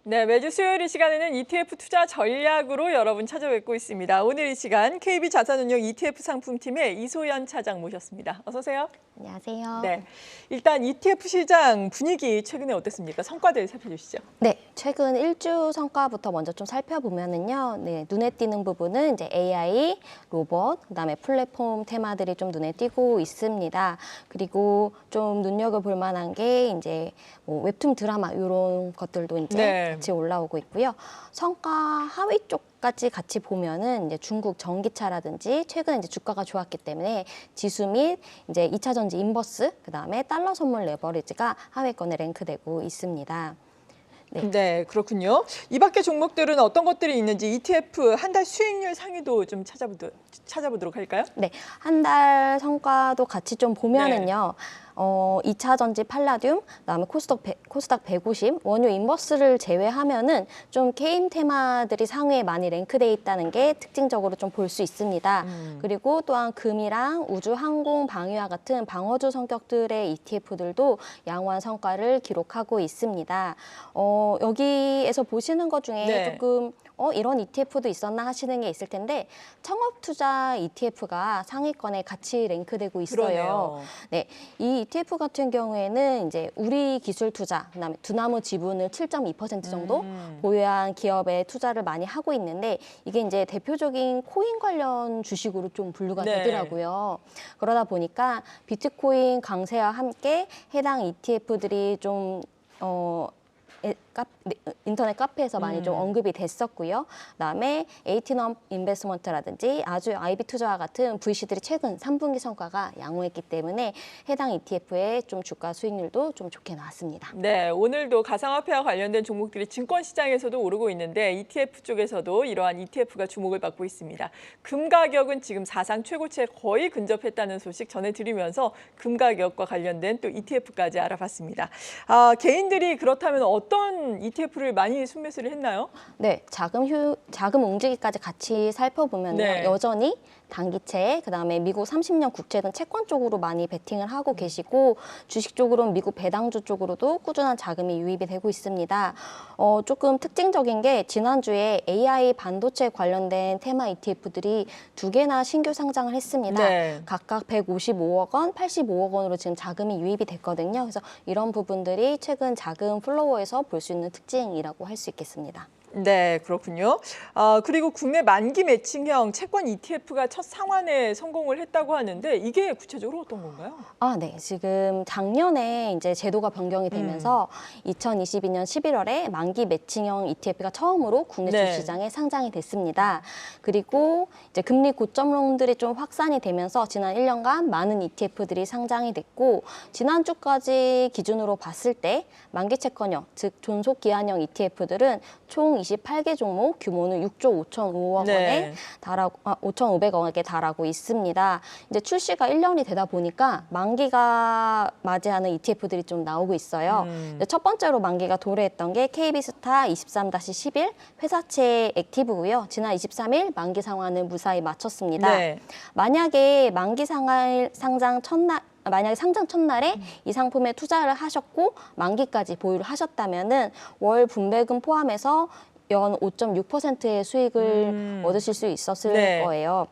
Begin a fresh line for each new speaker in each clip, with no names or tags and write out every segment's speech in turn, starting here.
네, 매주 수요일 이 시간에는 ETF 투자 전략으로 여러분 찾아뵙고 있습니다. 오늘 이 시간 KB자산운용 ETF 상품팀의 이소연 차장 모셨습니다. 어서 오세요.
안녕하세요.
네, 일단 ETF 시장 분위기 최근에 어땠습니까? 성과들 살펴주시죠.
네, 최근 1주 성과부터 먼저 좀 살펴보면은요. 네, 눈에 띄는 부분은 이제 AI, 로봇, 그다음에 플랫폼 테마들이 좀 눈에 띄고 있습니다. 그리고 좀 눈여겨볼 만한 게 이제 뭐 웹툰 드라마 이런 것들도 이제
네.
같이 올라오고 있고요. 성과 하위 쪽까지 같이 보면은 이제 중국 전기차라든지 최근 이제 주가가 좋았기 때문에 지수 및 이제 2차 전지 인버스, 그다음에 달러 선물 레버리지가 하위권에 랭크되고 있습니다.
네, 그렇군요. 이 밖의 종목들은 어떤 것들이 있는지 ETF 한 달 수익률 상위도 좀 찾아보도록 할까요?
네, 한 달 성과도 같이 좀 보면은요. 2차 전지 팔라듐, 그다음에 코스닥 150, 원유 인버스를 제외하면은 좀 게임 테마들이 상위에 많이 랭크돼 있다는 게 특징적으로 좀 볼 수 있습니다. 그리고 또한 금이랑 우주, 항공, 방위와 같은 방어주 성격들의 ETF들도 양호한 성과를 기록하고 있습니다. 여기에서 보시는 것 중에
네.
조금 이런 ETF도 있었나 하시는 게 있을 텐데 창업투자 ETF가 상위권에 같이 랭크되고 있어요.
그러네요.
네, 이 ETF 같은 경우에는 이제 우리 기술 투자, 그다음에 두나무 지분을 7.2% 정도 보유한 기업에 투자를 많이 하고 있는데 이게 이제 대표적인 코인 관련 주식으로 좀 분류가
네.
되더라고요. 그러다 보니까 비트코인 강세와 함께 해당 ETF들이 좀 인터넷 카페에서 많이 좀 언급이 됐었고요. 그다음에 에이티넘 인베스트먼트라든지 아주 아이비 투자와 같은 VC들이 최근 3분기 성과가 양호했기 때문에 해당 ETF의 좀 주가 수익률도 좀 좋게 나왔습니다.
네, 오늘도 가상화폐와 관련된 종목들이 증권시장에서도 오르고 있는데 ETF 쪽에서도 이러한 ETF가 주목을 받고 있습니다. 금 가격은 지금 사상 최고치에 거의 근접했다는 소식 전해드리면서 금 가격과 관련된 또 ETF까지 알아봤습니다. 개인들이 그렇다면 어떤 ETF를 많이 순매수를 했나요?
네, 자금 움직이기까지 같이 살펴보면요.
네.
여전히 단기채, 그다음에 미국 30년 국채 등 채권 쪽으로 많이 베팅을 하고 계시고 주식 쪽으로는 미국 배당주 쪽으로도 꾸준한 자금이 유입이 되고 있습니다. 조금 특징적인 게 지난주에 AI 반도체 관련된 테마 ETF들이 2개나 신규 상장을 했습니다.
네.
각각 155억 원, 85억 원으로 지금 자금이 유입이 됐거든요. 그래서 이런 부분들이 최근 자금 플로우에서 볼 수 있는 특징이라고 할 수 있겠습니다.
네, 그렇군요. 그리고 국내 만기 매칭형 채권 ETF가 첫 상환에 성공을 했다고 하는데 이게 구체적으로 어떤 건가요?
네. 지금 작년에 이제 제도가 변경이 되면서 2022년 11월에 만기 매칭형 ETF가 처음으로 국내
네.
주시장에 상장이 됐습니다. 그리고 이제 금리 고점론들이 좀 확산이 되면서 지난 1년간 많은 ETF들이 상장이 됐고 지난주까지 기준으로 봤을 때 만기 채권형, 즉 존속 기한형 ETF들은 총 28개 종목, 규모는 6조 5,500억 원에 달하고 5,500억에 달하고 있습니다. 이제 출시가 1년이 되다 보니까 만기가 맞이하는 ETF들이 좀 나오고 있어요. 첫 번째로 만기가 도래했던 게 KB스타 23-11 회사채 액티브고요. 지난 23일 만기 상환을 무사히 마쳤습니다.
네.
만약에 만약에 상장 첫날에 이 상품에 투자를 하셨고 만기까지 보유를 하셨다면은 월 분배금 포함해서 연 5.6%의 수익을 얻으실 수 있었을
네.
거예요.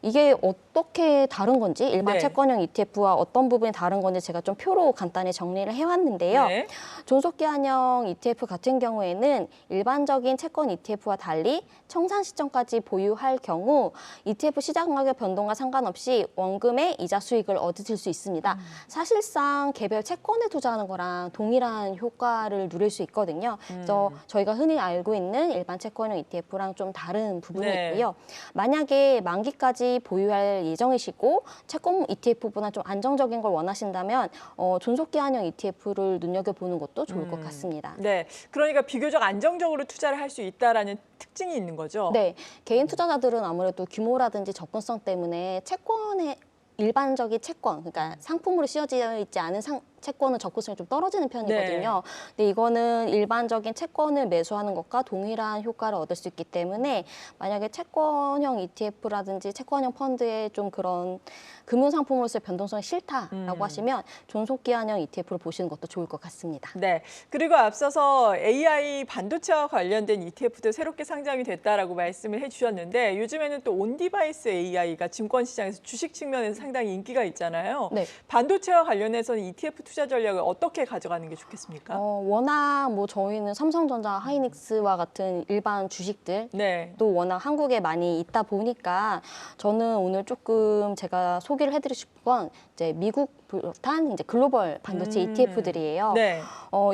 이게 어떻게 다른 건지 일반
네.
채권형 ETF와 어떤 부분이 다른 건지 제가 좀 표로 간단히 정리를 해왔는데요.
네.
존속기한형 ETF 같은 경우에는 일반적인 채권 ETF와 달리 청산 시점까지 보유할 경우 ETF 시장 가격 변동과 상관없이 원금의 이자 수익을 얻으실 수 있습니다. 사실상 개별 채권에 투자하는 거랑 동일한 효과를 누릴 수 있거든요. 그래서 저희가 흔히 알고 있는 일반 채권형 ETF랑 좀 다른 부분이
네.
있고요. 만약에 만기까지 보유할 예정이시고 채권 ETF보다 좀 안정적인 걸 원하신다면 존속기한형 ETF를 눈여겨보는 것도 좋을 것 같습니다.
네, 그러니까 비교적 안정적으로 투자를 할 수 있다라는 특징이 있는 거죠?
네, 개인 투자자들은 아무래도 규모라든지 접근성 때문에 일반적인 채권, 그러니까 상품으로 씌워져 있지 않은 채권은 접근성이 좀 떨어지는 편이거든요. 근데 이거는 일반적인 채권을 매수하는 것과 동일한 효과를 얻을 수 있기 때문에 만약에 채권형 ETF라든지 채권형 펀드에 좀 그런 금융상품으로서의 변동성이 싫다라고 하시면 존속기한형 ETF를 보시는 것도 좋을 것 같습니다.
네. 그리고 앞서서 AI 반도체와 관련된 ETF도 새롭게 상장이 됐다라고 말씀을 해주셨는데 요즘에는 또 온디바이스 AI가 증권시장에서 주식 측면에서 상당히 인기가 있잖아요.
네.
반도체와 관련해서는 ETF 투자 전략을 어떻게 가져가는 게 좋겠습니까?
워낙 뭐 저희는 삼성전자, 하이닉스와 같은 일반 주식들
네.
또 워낙 한국에 많이 있다 보니까 저는 오늘 조금 제가 소개를 해드리고 싶은 건 이제 미국 비롯한 이제 글로벌 반도체 ETF들이에요.
네.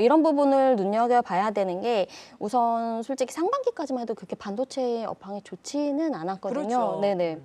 이런 부분을 눈여겨봐야 되는 게 우선 솔직히 상반기까지만 해도 그렇게 반도체 업황이 좋지는 않았거든요.
그렇죠.
네네.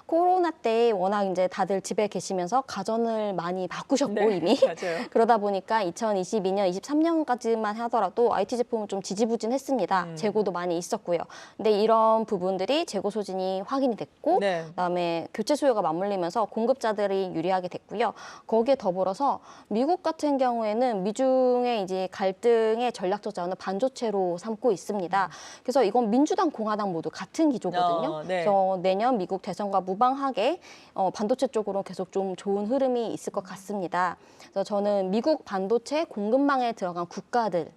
코로나 때 워낙 이제 다들 집에 계시면서 가전을 많이 바꾸셨고
네.
이미
맞아요.
그러다 보니까 2022년, 23년까지만 하더라도 IT 제품은 좀 지지부진했습니다. 재고도 많이 있었고요. 근데 이런 부분들이 재고 소진이 확인이 됐고
네.
그다음에 교체 수요가 맞물리면서 공급자들이 유리하게 됐고요. 거기에 더불어서 미국 같은 경우에는 미중의 이제 갈등의 전략적 자원을 반도체로 삼고 있습니다. 그래서 이건 민주당, 공화당 모두 같은 기조거든요.
네.
그래서 내년 미국 대선과 무방하게 반도체 쪽으로 계속 좀 좋은 흐름이 있을 것 같습니다. 그래서 저는 미국 반도체 공급망에 들어간 국가들에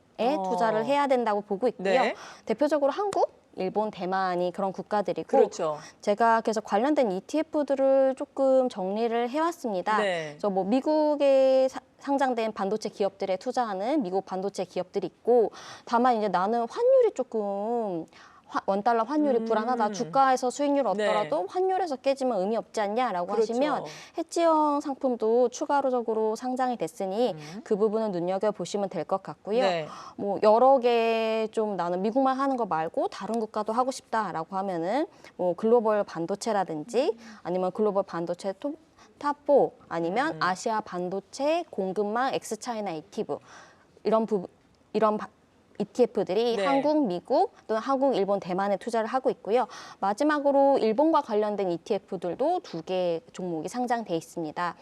투자를 해야 된다고 보고 있고요.
네.
대표적으로 한국, 일본, 대만이 그런 국가들이고
그렇죠.
제가 그래서 관련된 ETF들을 조금 정리를 해왔습니다.
네.
그래서 뭐 미국에 상장된 반도체 기업들에 투자하는 미국 반도체 기업들이 있고 다만 이제 나는 환율이 조금 원달러 환율이 불안하다. 주가에서 수익률을 얻더라도
네.
환율에서 깨지면 의미 없지 않냐라고
그렇죠.
하시면 해지형 상품도 추가적으로 상장이 됐으니 그 부분은 눈여겨보시면 될 것 같고요.
네.
뭐 여러 개 좀 나는 미국만 하는 거 말고 다른 국가도 하고 싶다라고 하면은 뭐 글로벌 반도체라든지 아니면 글로벌 반도체 탑4 아니면 아시아 반도체 공급망 엑스차이나 액티브 이런 ETF들이
네.
한국, 미국 또는 한국, 일본, 대만에 투자를 하고 있고요. 마지막으로 일본과 관련된 ETF들도 2개 종목이 상장돼 있습니다.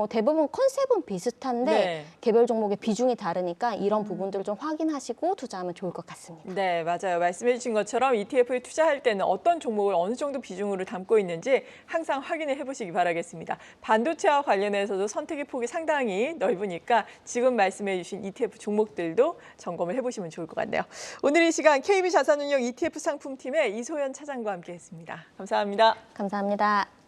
대부분 컨셉은 비슷한데
네.
개별 종목의 비중이 다르니까 이런 부분들을 좀 확인하시고 투자하면 좋을 것 같습니다.
네, 맞아요. 말씀해 주신 것처럼 ETF에 투자할 때는 어떤 종목을 어느 정도 비중으로 담고 있는지 항상 확인을 해보시기 바라겠습니다. 반도체와 관련해서도 선택의 폭이 상당히 넓으니까 지금 말씀해 주신 ETF 종목들도 점검을 해보시면 좋을 것 같네요. 오늘 이 시간 KB자산운용 ETF 상품팀의 이소연 차장과 함께했습니다. 감사합니다.
감사합니다.